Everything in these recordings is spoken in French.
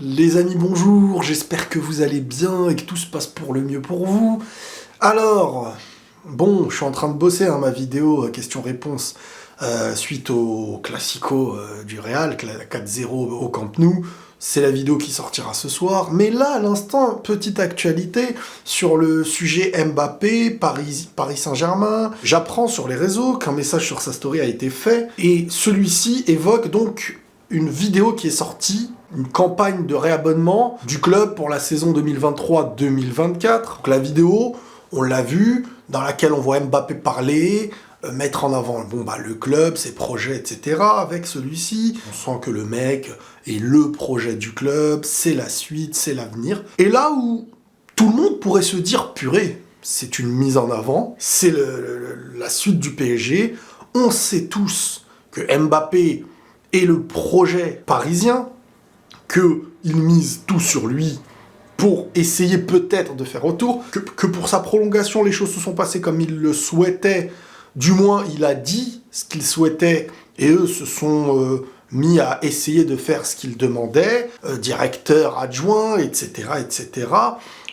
Les amis, bonjour, j'espère que vous allez bien et que tout se passe pour le mieux pour vous. Alors, bon, je suis en train de bosser ma vidéo question-réponse suite au Classico du Real, 4-0 au Camp Nou. C'est la vidéo qui sortira ce soir. Mais là, à l'instant, petite actualité sur le sujet Mbappé, Paris Saint-Germain. J'apprends sur les réseaux qu'un message sur sa story a été fait et celui-ci évoque donc une vidéo qui est sortie, une campagne de réabonnement du club pour la saison 2023-2024. Donc la vidéo, on l'a vue, dans laquelle on voit Mbappé parler, mettre en avant le club, ses projets, etc. Avec celui-ci, on sent que le mec est le projet du club, c'est la suite, c'est l'avenir. Et là où tout le monde pourrait se dire, purée, c'est une mise en avant, c'est la suite du PSG. On sait tous que Mbappé est le projet parisien, qu'il mise tout sur lui pour essayer peut-être de faire autour, que pour sa prolongation, les choses se sont passées comme il le souhaitait, du moins il a dit ce qu'il souhaitait, et eux se sont mis à essayer de faire ce qu'ils demandaient, directeur adjoint, etc., etc.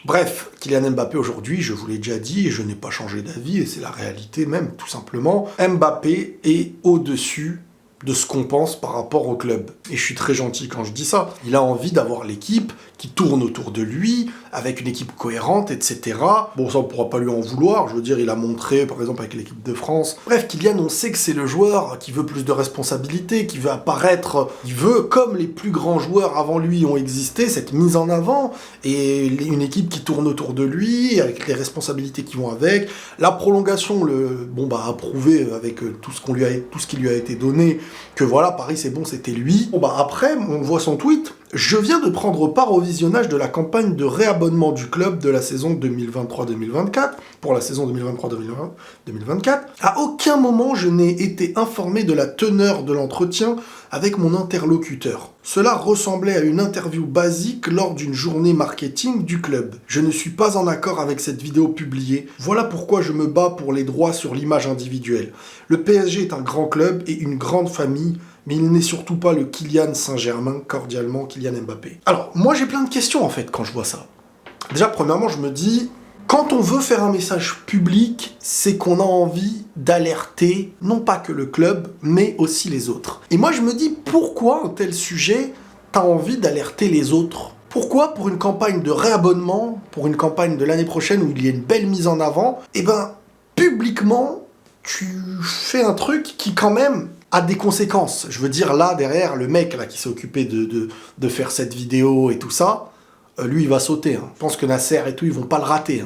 Bref, Kylian Mbappé aujourd'hui, je vous l'ai déjà dit, et je n'ai pas changé d'avis, et c'est la réalité même, tout simplement, Mbappé est au-dessus de ce qu'on pense par rapport au club. Et je suis très gentil quand je dis ça. Il a envie d'avoir l'équipe qui tourne autour de lui, avec une équipe cohérente, etc. Bon, ça, on pourra pas lui en vouloir. Je veux dire, il a montré, par exemple, avec l'équipe de France. Bref, Kylian, on sait que c'est le joueur qui veut plus de responsabilités, qui veut apparaître, il veut, comme les plus grands joueurs avant lui ont existé, cette mise en avant, et une équipe qui tourne autour de lui, avec les responsabilités qui vont avec. La prolongation, a prouvé avec tout ce qui lui a été donné, que voilà, Paris c'est bon, c'était lui. Après, on voit son tweet. Je viens de prendre part au visionnage de la campagne de réabonnement du club de la saison 2023-2024, pour la saison 2023-2024. À aucun moment je n'ai été informé de la teneur de l'entretien avec mon interlocuteur. Cela ressemblait à une interview basique lors d'une journée marketing du club. Je ne suis pas en accord avec cette vidéo publiée. Voilà pourquoi je me bats pour les droits sur l'image individuelle. Le PSG est un grand club et une grande famille, mais il n'est surtout pas le Kylian Saint-Germain, cordialement Kylian Mbappé. Alors, moi j'ai plein de questions en fait quand je vois ça. Déjà, premièrement, je me dis, quand on veut faire un message public, c'est qu'on a envie d'alerter, non pas que le club, mais aussi les autres. Et moi je me dis, pourquoi un tel sujet, t'as envie d'alerter les autres ? Pourquoi pour une campagne de réabonnement, pour une campagne de l'année prochaine où il y a une belle mise en avant, publiquement, tu fais un truc qui quand même a des conséquences. Je veux dire, là, derrière, le mec là qui s'est occupé de faire cette vidéo et tout ça, lui, il va sauter. Je pense que Nasser et tout, ils vont pas le rater.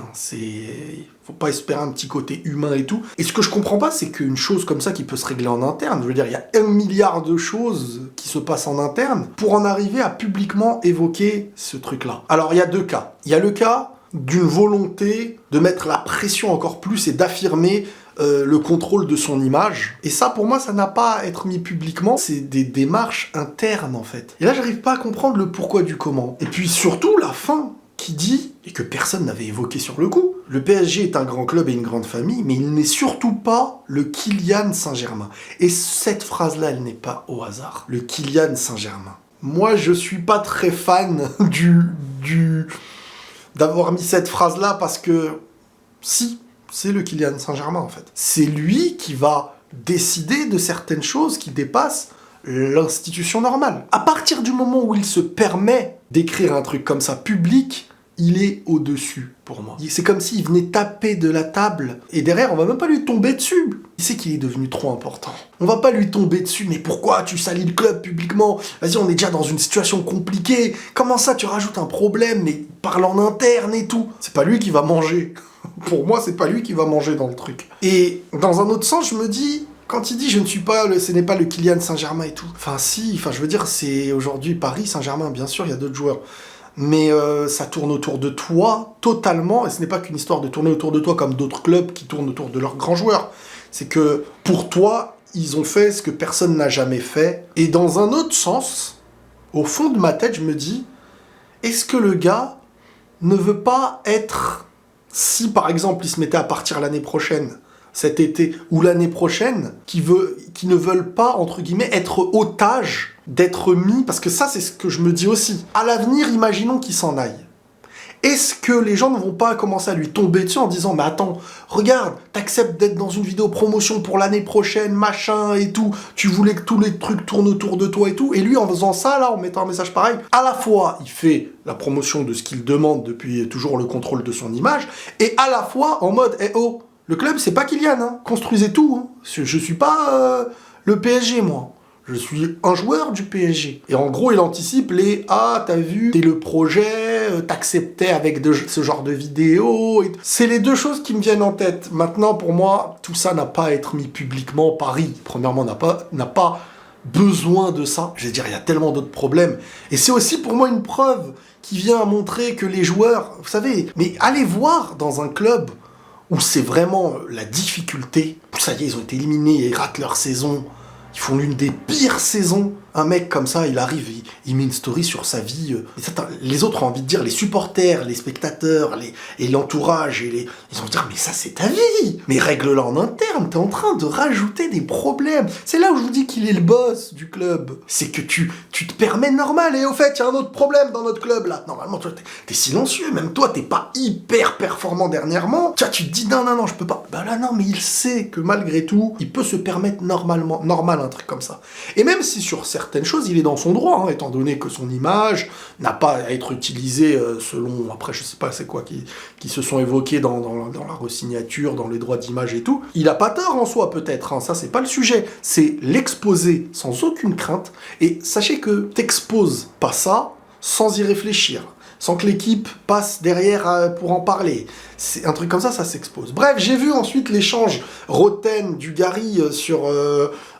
Faut pas espérer un petit côté humain et tout. Et ce que je comprends pas, c'est qu'une chose comme ça qui peut se régler en interne, je veux dire, il y a 1 milliard de choses qui se passent en interne pour en arriver à publiquement évoquer ce truc-là. Alors, il y a deux cas. Il y a le cas d'une volonté de mettre la pression encore plus et d'affirmer le contrôle de son image. Et ça, pour moi, ça n'a pas à être mis publiquement. C'est des démarches internes, en fait. Et là, j'arrive pas à comprendre le pourquoi du comment. Et puis, surtout, la fin qui dit, et que personne n'avait évoqué sur le coup, le PSG est un grand club et une grande famille, mais il n'est surtout pas le Kylian Saint-Germain. Et cette phrase-là, elle n'est pas au hasard. Le Kylian Saint-Germain. Moi, je suis pas très fan d'avoir mis cette phrase-là parce que, si, c'est le Kylian Saint-Germain en fait. C'est lui qui va décider de certaines choses qui dépassent l'institution normale. À partir du moment où il se permet d'écrire un truc comme ça public, il est au-dessus pour moi. C'est comme s'il venait taper de la table et derrière on va même pas lui tomber dessus. Il sait qu'il est devenu trop important. On va pas lui tomber dessus, mais pourquoi tu salis le club publiquement ? Vas-y, on est déjà dans une situation compliquée. Comment ça tu rajoutes un problème, mais parle en interne et tout ? C'est pas lui qui va manger. Pour moi, c'est pas lui qui va manger dans le truc. Et dans un autre sens, je me dis, quand il dit ce n'est pas le Kylian Saint-Germain et tout. Je veux dire, c'est aujourd'hui Paris Saint-Germain, bien sûr, il y a d'autres joueurs. Mais ça tourne autour de toi totalement, et ce n'est pas qu'une histoire de tourner autour de toi comme d'autres clubs qui tournent autour de leurs grands joueurs. C'est que pour toi, ils ont fait ce que personne n'a jamais fait. Et dans un autre sens, au fond de ma tête, je me dis, est-ce que le gars ne veut pas être... Si par exemple il se mettait à partir l'année prochaine, cet été, ou l'année prochaine, qui ne veulent pas, entre guillemets, être otages d'être mis, parce que ça c'est ce que je me dis aussi, à l'avenir, imaginons qu'il s'en aille. Est-ce que les gens ne vont pas commencer à lui tomber dessus en disant « Mais attends, regarde, t'acceptes d'être dans une vidéo promotion pour l'année prochaine, machin et tout, tu voulais que tous les trucs tournent autour de toi et tout, et lui en faisant ça, là, en mettant un message pareil, à la fois, il fait la promotion de ce qu'il demande depuis toujours le contrôle de son image, et à la fois en mode « Eh oh, le club, c'est pas Kylian, hein, construisez tout, hein. Je suis pas le PSG, moi. » Je suis un joueur du PSG. Et en gros, il anticipe les « Ah, t'as vu, t'es le projet, t'acceptais avec ce genre de vidéo. » C'est les deux choses qui me viennent en tête. Maintenant, pour moi, tout ça n'a pas à être mis publiquement. Paris, premièrement, n'a pas besoin de ça. Je veux dire, il y a tellement d'autres problèmes. Et c'est aussi pour moi une preuve qui vient à montrer que les joueurs, vous savez, mais allez voir dans un club où c'est vraiment la difficulté. Ça y est, ils ont été éliminés, ils ratent leur saison. Ils font l'une des pires saisons. Un mec comme ça, il arrive, il met une story sur sa vie. Les autres ont envie de dire, les supporters, les spectateurs, et l'entourage, ils vont dire, mais ça c'est ta vie. Mais règle-la en interne, t'es en train de rajouter des problèmes. C'est là où je vous dis qu'il est le boss du club. C'est que tu te permets normal, et au fait, il y a un autre problème dans notre club là. Normalement, toi, t'es silencieux, même toi, t'es pas hyper performant dernièrement. Tu te dis, non, je peux pas. Bah là, non, mais il sait que malgré tout, il peut se permettre normal un truc comme ça. Et même si sur certaines choses, il est dans son droit, hein, étant donné que son image n'a pas à être utilisée selon, après je sais pas c'est quoi, qui se sont évoqués dans la resignature, dans les droits d'image et tout. Il a pas tort en soi peut-être, hein, ça c'est pas le sujet, c'est l'exposer sans aucune crainte, et sachez que t'exposes pas ça sans y réfléchir, sans que l'équipe passe derrière pour en parler. C'est un truc comme ça s'expose. Bref, j'ai vu ensuite l'échange Roten-Dugarry sur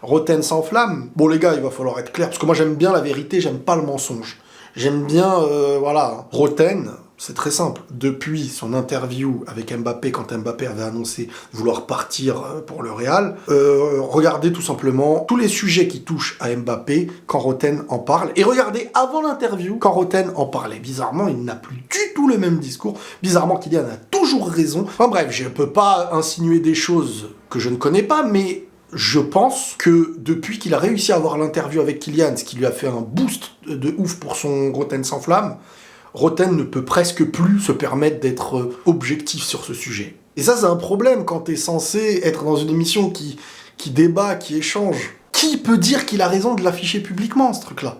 Roten sans flamme. Bon les gars, il va falloir être clair, parce que moi j'aime bien la vérité, j'aime pas le mensonge. J'aime bien, voilà, Roten, c'est très simple. Depuis son interview avec Mbappé, quand Mbappé avait annoncé vouloir partir pour le Real, regardez tout simplement tous les sujets qui touchent à Mbappé quand Roten en parle. Et regardez avant l'interview quand Roten en parlait. Bizarrement, il n'a plus du tout le même discours. Bizarrement, Kylian a toujours raison. Enfin bref, je ne peux pas insinuer des choses que je ne connais pas, mais je pense que depuis qu'il a réussi à avoir l'interview avec Kylian, ce qui lui a fait un boost de ouf pour son Roten sans flamme, Roten ne peut presque plus se permettre d'être objectif sur ce sujet. Et ça, c'est un problème quand t'es censé être dans une émission qui débat, qui échange. Qui peut dire qu'il a raison de l'afficher publiquement, ce truc-là ?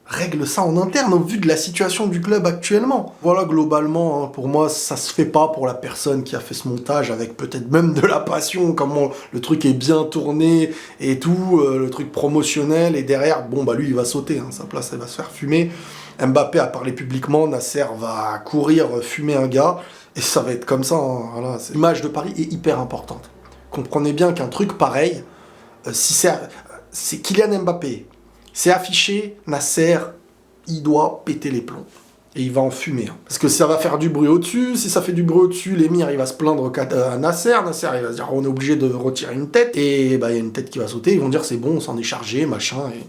Règle ça en interne, au vu de la situation du club actuellement. Voilà, globalement, hein, pour moi, ça se fait pas pour la personne qui a fait ce montage, avec peut-être même de la passion, comment le truc est bien tourné et tout, le truc promotionnel, et derrière, bon, bah lui, il va sauter, hein, sa place, elle va se faire fumer. Mbappé a parlé publiquement, Nasser va courir fumer un gars, et ça va être comme ça, hein, voilà. L'image de Paris est hyper importante. Comprenez bien qu'un truc pareil, si c'est Kylian Mbappé, c'est affiché, Nasser, il doit péter les plombs. Et il va en fumer. Hein. Parce que ça va faire du bruit au-dessus, si ça fait du bruit au-dessus, l'émir, il va se plaindre à Nasser, il va se dire, on est obligé de retirer une tête, et bah il y a une tête qui va sauter, ils vont dire, c'est bon, on s'en est chargé, machin, et...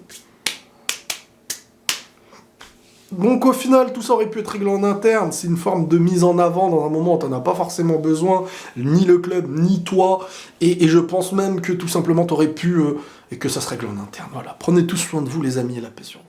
Donc au final, tout ça aurait pu être réglé en interne, c'est une forme de mise en avant dans un moment où t'en as pas forcément besoin, ni le club, ni toi, et je pense même que tout simplement t'aurais pu, et que ça se règle en interne, voilà. Prenez tous soin de vous les amis et la paix sur vous.